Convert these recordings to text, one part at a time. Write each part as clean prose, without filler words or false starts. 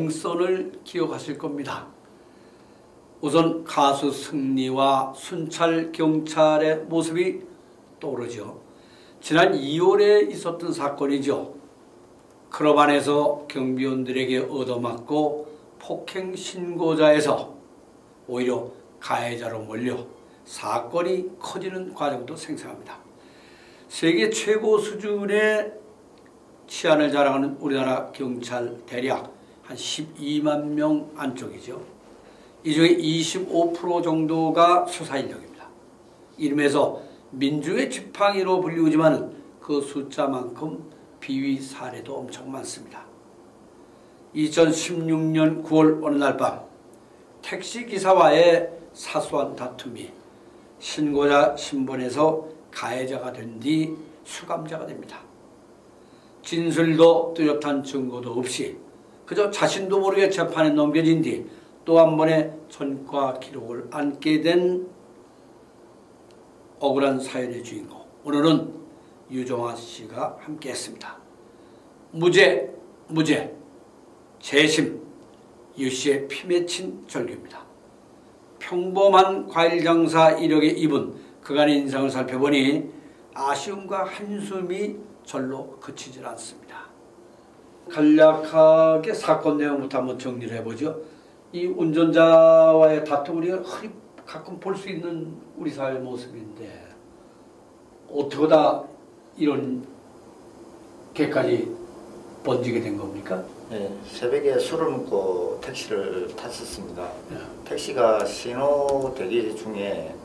생선을 기억하실 겁니다. 우선 가수 승리와 순찰 경찰의 모습이 떠오르죠. 지난 2월에 있었던 사건이죠. 클럽 안에서 경비원들에게 얻어맞고 폭행 신고자에서 오히려 가해자로 몰려 사건이 커지는 과정도 생생합니다. 세계 최고 수준의 치안을 자랑하는 우리나라 경찰 대략 한 12만 명 안쪽이죠. 이 중에 25% 정도가 수사인력입니다. 이름에서 민중의 지팡이로 불리우지만 그 숫자만큼 비위 사례도 엄청 많습니다. 2016년 9월 어느 날 밤 택시기사와의 사소한 다툼이 신고자 신분에서 가해자가 된 뒤 수감자가 됩니다. 진술도 뚜렷한 증거도 없이 그저 자신도 모르게 재판에 넘겨진 뒤 또 한 번의 전과 기록을 안게 된 억울한 사연의 주인공, 오늘은 유정화 씨가 함께했습니다. 무죄, 무죄, 재심, 유 씨의 피 맺힌 절규입니다. 평범한 과일장사 이력의 이분, 그간의 인상을 살펴보니 아쉬움과 한숨이 절로 그치질 않습니다. 간략하게 사건 내용부터 한번 정리를 해보죠. 이 운전자와의 다툼, 우리가 흔히 가끔 볼 수 있는 우리 사회의 모습인데 어떻게 다 이런 게까지 번지게 된 겁니까? 네, 새벽에 술을 먹고 택시를 탔었습니다. 네. 택시가 신호 대기 중에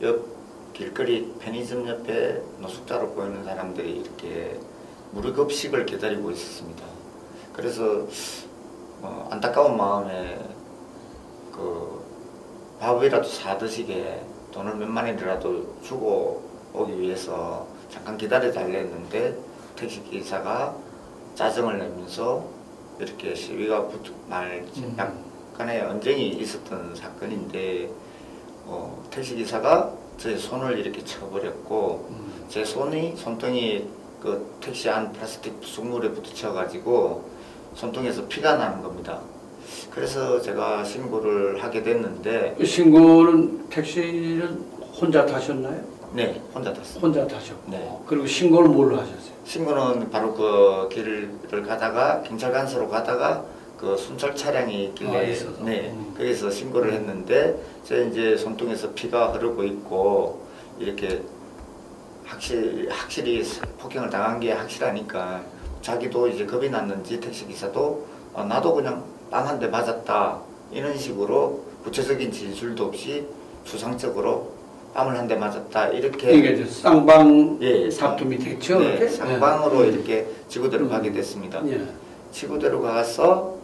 옆 길거리 편의점 옆에 노숙자로 보이는 사람들이 이렇게 무료급식을 기다리고 있었습니다. 그래서 안타까운 마음에 밥이라도 사드시게 돈을 몇만 원이라도 주고 오기 위해서 잠깐 기다려달라 했는데 택시기사가 짜증을 내면서 이렇게 시위가 약간의 언쟁이 있었던 사건인데 택시기사가 제 손을 이렇게 쳐버렸고 제 손등이 그 택시 안 플라스틱 부속물에 부딪혀가지고 손등에서 피가 나는 겁니다. 그래서 제가 신고를 하게 됐는데, 신고는 택시는 혼자 타셨나요? 네, 혼자 탔습니다. 혼자 타셨고. 네. 그리고 신고를 뭘로 하셨어요? 신고는 바로 그 길을 가다가 경찰관서로 가다가 그 순찰 차량이 있길래 네, 거기서 신고를 했는데 제 이제 손등에서 피가 흐르고 있고 이렇게 확실히 폭행을 당한 게 확실하니까 자기도 이제 겁이 났는지 택시기사도 나도 그냥 빵 한 대 맞았다 이런 식으로 구체적인 진술도 없이 추상적으로 뺨을 한 대 맞았다 이렇게 이게 쌍방 예, 다툼이 됐죠. 네, 이렇게? 쌍방으로 이렇게 지구대로 가게 됐습니다. 예. 지구대로 가서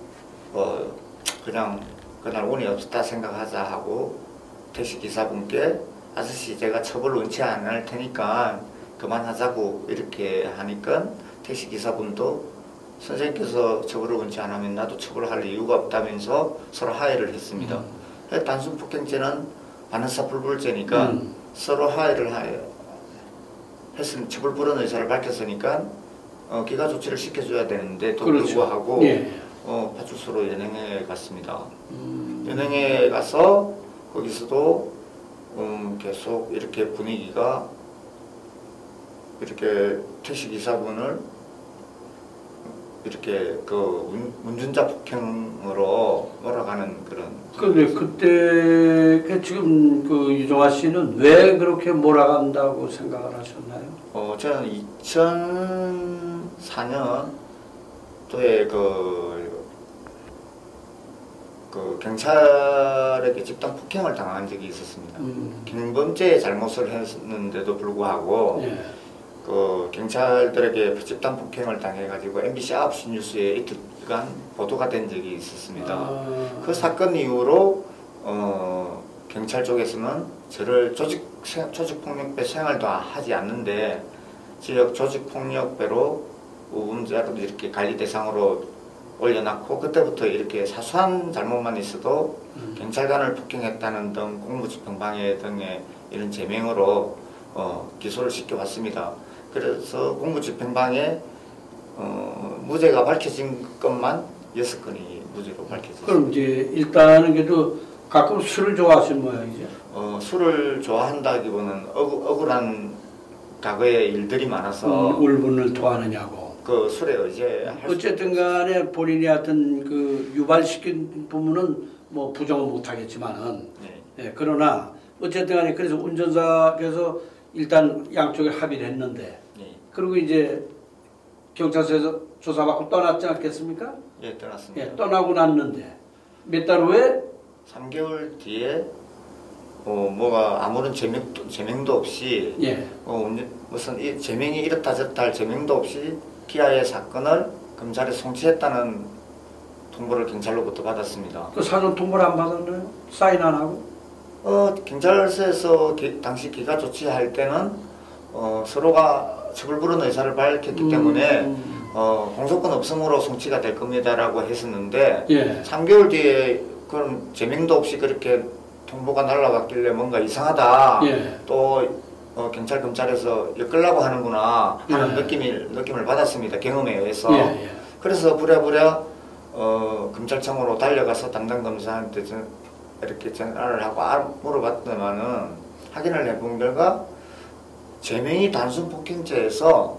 그냥 그날 운이 없었다 생각하자 하고 택시기사분께 아저씨 제가 처벌을 원치 않을 테니까 그만하자고 이렇게 하니까 택시기사분도 선생님께서 처벌을 원치 않으면 나도 처벌할 이유가 없다면서 서로 하해를 했습니다. 단순 폭행죄는 반의사불벌죄니까 서로 하해를 했으면 처벌 불허 의사를 밝혔으니까 기가 조치를 시켜줘야 되는데 또 그렇죠. 불구하고 예. 파출소로 연행해 갔습니다. 연행해 가서 거기서도 계속 이렇게 분위기가 이렇게 택시기사분을 이렇게 그 운전자 폭행으로 몰아가는 그런. 근데 그때 지금 그 유정화 씨는 왜 그렇게 몰아간다고 생각을 하셨나요? 저는 2004년도에 그 경찰에게 집단 폭행을 당한 적이 있었습니다. 경범죄의 잘못을 했는데도 불구하고 예. 그 경찰들에게 집단 폭행을 당해가지고 MBC 9시 뉴스에 이틀간 보도가 된 적이 있었습니다. 그 사건 이후로 경찰 쪽에서는 저를 조직폭력배 생활도 하지 않는데 지역 조직폭력배로 우범자로 이렇게 관리 대상으로 올려놨고 그때부터 이렇게 사소한 잘못만 있어도 경찰관을 폭행했다는 등 공무집행방해 등의 이런 제명으로 기소를 시켜왔습니다. 그래서 공무집행방해 무죄가 밝혀진 것만 6건이 무죄로 밝혀졌습니다. 그럼 이제 일단은 그래도 가끔 술을 좋아하시는 모양이죠. 술을 좋아한다기보다는 억울한 과거의 일들이 많아서 울분을 토하느냐고. 그 술에 의지할 어쨌든 간에 본인이 하여튼 그 유발시킨 부분은 뭐 부정은 못하겠지만은 예, 그러나 어쨌든 간에 그래서 운전사께서 일단 양쪽에 합의를 했는데 그리고 이제 경찰서에서 조사받고 떠났지 않겠습니까? 예, 떠났습니다. 예, 떠나고 났는데 몇 달 후에 3개월 뒤에 뭐가 아무런 제명도 없이 예. 무슨 이 제명이 이렇다 저렇다 할 제명도 없이 기아의 사건을 검찰에 송치했다는 통보를 경찰로부터 받았습니다. 그 사전 통보를 안 받았나요? 사인 안 하고? 경찰서에서 당시 기가 조치할 때는 서로가 처벌 부른 의사를 밝혔기 때문에 공소권 없음으로 송치가 될 겁니다라고 했었는데 예. 3개월 뒤에 그런 제명도 없이 그렇게 통보가 날라왔길래 뭔가 이상하다. 예. 또 경찰 검찰에서 엮으려고 하는구나 하는 예. 느낌을 받았습니다. 경험에 의해서. 예, 예. 그래서 부랴부랴 검찰청으로 달려가서 담당 검사한테 이렇게 전화를 하고 물어봤더만은 확인을 해본 결과 제명이 단순 폭행죄에서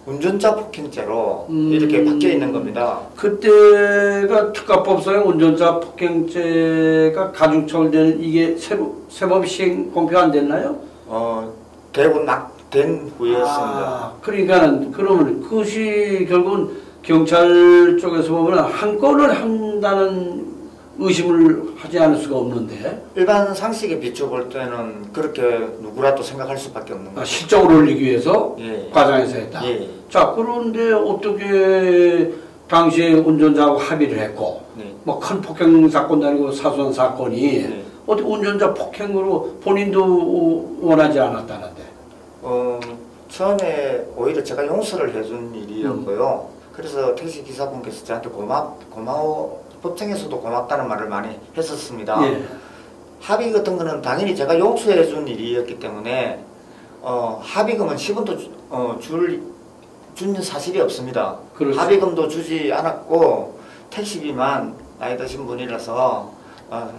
운전자 폭행죄로 이렇게 바뀌어 있는 겁니다. 그때가 특가법상 운전자 폭행죄가 가중처벌되는 이게 세법 시행 공표 안 됐나요? 되고 막 된 후였습니다. 그러니까 그러면 그것이 결국은 경찰 쪽에서 보면 한 건을 한다는 의심을 하지 않을 수가 없는데 일반 상식에 비춰볼 때는 그렇게 누구라도 생각할 수밖에 없는 거죠. 실적을 올리기 위해서 예. 과장해서 했다. 예. 자, 그런데 어떻게 당시에 운전자하고 합의를 했고 네. 뭐 큰 폭행 사건도 아니고 사소한 사건이 네. 어떻게 운전자 폭행으로 본인도 원하지 않았다는데. 처음에 오히려 제가 용서를 해준 일이었고요. 그래서 택시 기사분께서 저한테 고마워 법정에서도 고맙다는 말을 많이 했었습니다. 예. 합의 같은 거는 당연히 제가 용서해 준 일이었기 때문에 합의금은 10원도 준 사실이 없습니다. 그렇죠. 합의금도 주지 않았고 택시비만 나이 드신 분이라서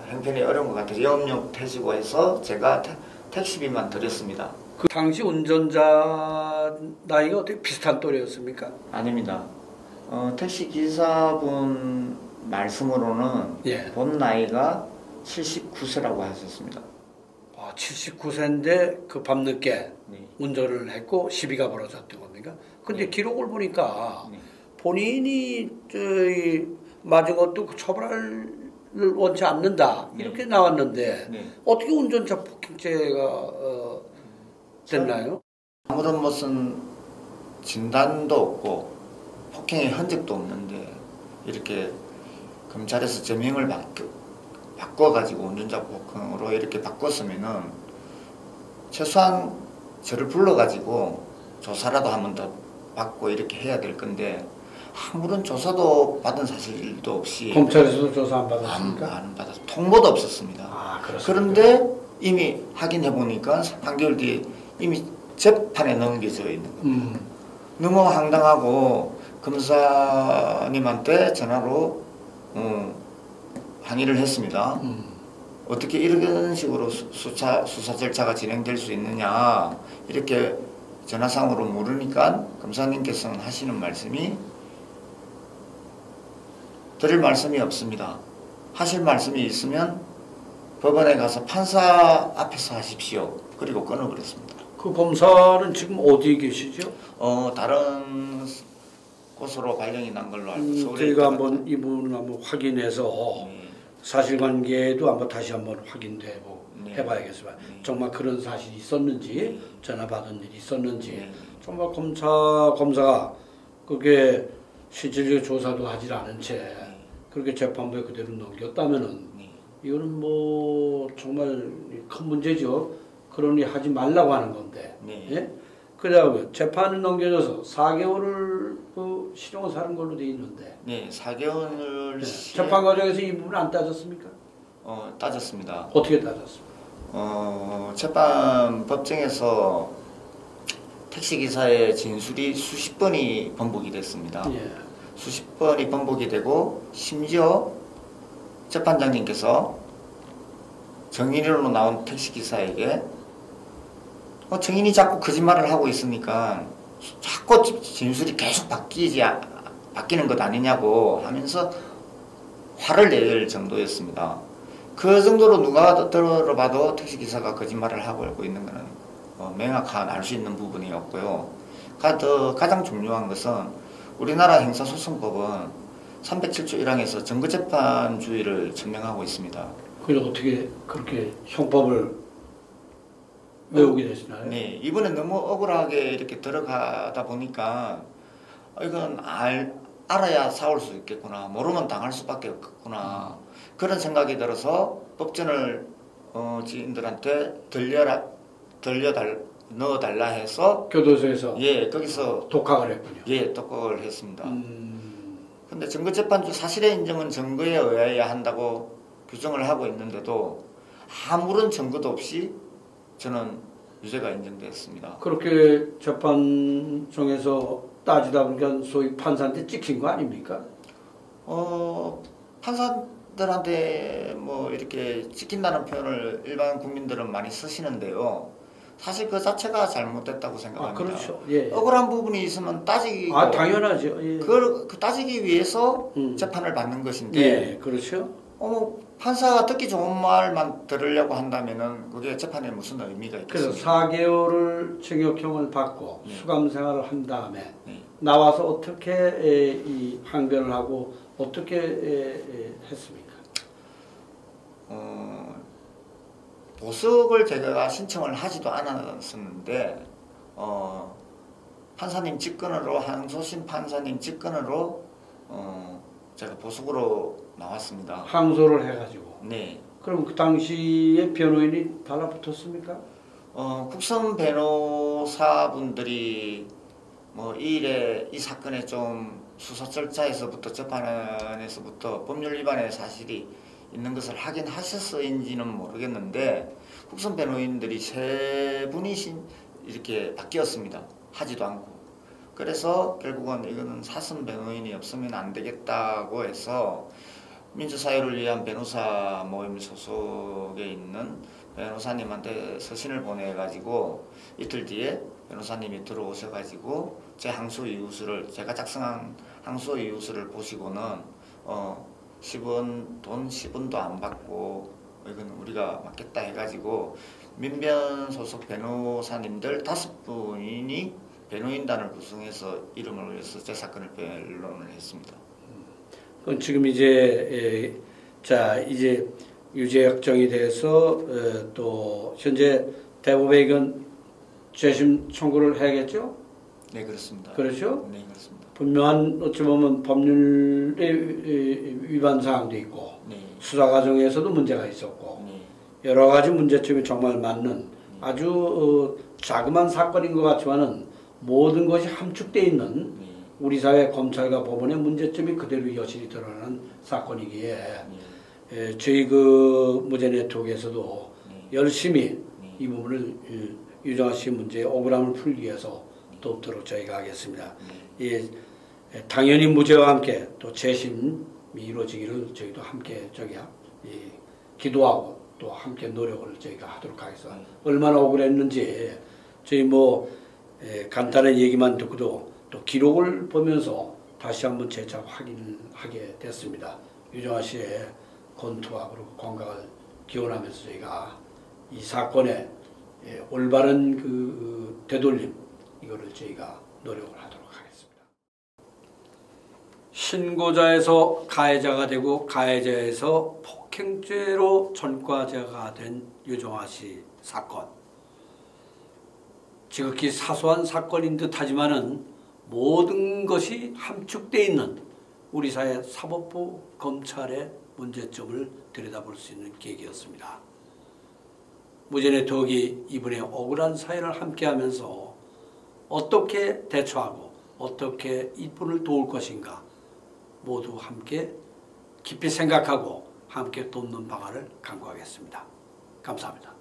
형편이 어려운 것 같아서 영업용 택시고 해서 제가 택시비만 드렸습니다. 그 당시 운전자 나이가 어떻게 비슷한 또래였습니까? 아닙니다. 택시 기사분 말씀으로는 예. 본 나이가 79세라고 하셨습니다. 79세인데 그 밤늦게 네. 운전을 했고 시비가 벌어졌던 겁니까? 근데 네. 기록을 보니까 네. 본인이 맞은 것도 그 처벌을 원치 않는다 이렇게 네. 나왔는데 네. 어떻게 운전자 폭행죄가 됐나요? 아무런 무슨 진단도 없고 폭행의 흔적도 없는데 이렇게 검찰에서 제명을 바꿔가지고 운전자 폭행으로 이렇게 바꿨으면은 최소한 저를 불러가지고 조사라도 한 번 더 받고 이렇게 해야 될 건데 아무런 조사도 받은 사실도 없이 검찰에서도 조사 안 받았습니까? 안 받아서 통보도 없었습니다. 그런데 이미 확인해 보니까 3개월 뒤에 이미 재판에 넘겨져 있는 겁니다. 너무 황당하고 검사님한테 전화로 항의를 했습니다. 어떻게 이런 식으로 수사 절차가 진행될 수 있느냐 이렇게 전화상으로 물으니까 검사님께서는 하시는 말씀이 드릴 말씀이 없습니다. 하실 말씀이 있으면 법원에 가서 판사 앞에서 하십시오. 그리고 끊어버렸습니다. 그 검사는 지금 어디에 계시죠? 다른 곳으로 발령이 난 걸로 알고 서울에 저희가 한번 이분을 한번 확인해서 사실관계도 한번 다시 한번 확인되고 해봐야겠습니다. 정말 그런 사실이 있었는지 전화 받은 일이 있었는지 정말 검사가 그게 실질적 조사도 하지 않은 채 그렇게 재판부에 그대로 넘겼다면은 이거는 뭐 정말 큰 문제죠. 그러니 하지 말라고 하는 건데. 예? 그래고 재판을 넘겨져서 4개월을 그 실형을 사는 걸로 돼 있는데. 네, 4개월. 재판 과정에서 이 부분 안 따졌습니까? 따졌습니다. 어떻게 따졌습니까? 재판 법정에서 택시기사의 진술이 수십 번이 반복이 됐습니다. 예. 수십 번이 번복이 되고 심지어 재판장님께서 정인으로 나온 택시기사에게 정인이 자꾸 거짓말을 하고 있으니까 자꾸 진술이 계속 바뀌는 것 아니냐고 하면서 화를 낼 정도였습니다. 그 정도로 누가 들어봐도 택시기사가 거짓말을 하고 있는 것은 명확한 알 수 있는 부분이었고요. 가장 중요한 것은 우리나라 형사소송법은 307조 1항에서 증거재판주의를 증명하고 있습니다. 그래서 어떻게 그렇게 형법을 외우게 되시나요? 네, 이번에 너무 억울하게 이렇게 들어가다 보니까 이건 알아야 싸울 수 있겠구나, 모르면 당할 수밖에 없겠구나, 그런 생각이 들어서 법전을 지인들한테 넣어달라 해서 교도소에서 예, 거기서 독학을 했군요. 예, 독학을 했습니다. 근데 증거재판주 사실의 인정은 증거에 의해야 한다고 규정을 하고 있는데도 아무런 증거도 없이 저는 유죄가 인정되었습니다. 그렇게 재판정에서 따지다 보니까 소위 판사한테 찍힌 거 아닙니까? 판사들한테 뭐 이렇게 찍힌다는 표현을 일반 국민들은 많이 쓰시는데요. 사실 그 자체가 잘못됐다고 생각합니다. 그렇죠. 예. 억울한 부분이 있으면 따지고 당연하죠. 예. 그 따지기 위해서 재판을 받는 것인데 예, 그렇죠. 판사가 듣기 좋은 말만 들으려고 한다면은 그게 재판에 무슨 의미가 있겠습니까? 그래서 4개월을 징역형을 받고 네. 수감 생활을 한 다음에 네. 나와서 어떻게 이 항변을 하고 어떻게 했습니까? 보석을 제가 신청을 하지도 않았었는데 판사님 직권으로, 항소심 판사님 직권으로 제가 보석으로 나왔습니다. 항소를 해가지고. 네. 그럼 그 당시에 변호인이 달라붙었습니까? 국선 변호사분들이 뭐 이 사건에 좀 수사 절차에서부터 재판에서부터 법률 위반의 사실이 있는 것을 확인하셨어인지는 모르겠는데 국선 변호인들이 3분이 이렇게 바뀌었습니다. 하지도 않고. 그래서 결국은 이거는 사선 변호인이 없으면 안 되겠다고 해서 민주사회를 위한 변호사 모임 소속에 있는 변호사님한테 서신을 보내가지고 이틀 뒤에 변호사님이 들어오셔가지고 제 항소 이유서를, 제가 작성한 항소 이유서를 보시고는 돈 10원도 안 받고 이건 우리가 맞겠다 해가지고 민변 소속 변호사님들 5분이 변호인단을 구성해서 이름을 올려서 제 사건을 변론을 했습니다. 그럼 지금 이제 이제 유죄 확정이 돼서 또 현재 대법에 이건 재심 청구를 해야겠죠? 네, 그렇습니다. 그렇죠? 네, 그렇습니다. 분명한 어찌 보면 법률의 위반 사항도 있고 네. 수사 과정에서도 문제가 있었고 네. 여러 가지 문제점이 정말 많은 아주 자그마한 사건인 것 같지만은 모든 것이 함축되어 있는 네. 우리 사회 검찰과 법원의 문제점이 그대로 여실히 드러나는 사건이기에 저희 그 무죄 네트워크에서도 열심히 이 부분을 유정아 씨 문제의 억울함을 풀기 위해서 돕도록 저희가 하겠습니다. 당연히 무죄와 함께 또 재심이 이루어지기를 저희도 함께 기도하고 또 함께 노력을 저희가 하도록 하겠습니다. 얼마나 억울했는지 저희 간단한 얘기만 듣고도 또 기록을 보면서 다시 한번 재차 확인하게 됐습니다. 유정아 씨의 건투와 그리고 건강을 기원하면서 저희가 이 사건의 올바른 그 되돌림 이거를 저희가 노력을 하도록 하겠습니다. 신고자에서 가해자가 되고 가해자에서 폭행죄로 전과자가 된 유정아 씨 사건. 지극히 사소한 사건인 듯 하지만은 모든 것이 함축되어 있는 우리 사회 사법부 검찰의 문제점을 들여다볼 수 있는 계기였습니다. 무죄 네트워크 이분의 억울한 사연을 함께하면서 어떻게 대처하고 어떻게 이분을 도울 것인가 모두 함께 깊이 생각하고 함께 돕는 방안을 강구하겠습니다. 감사합니다.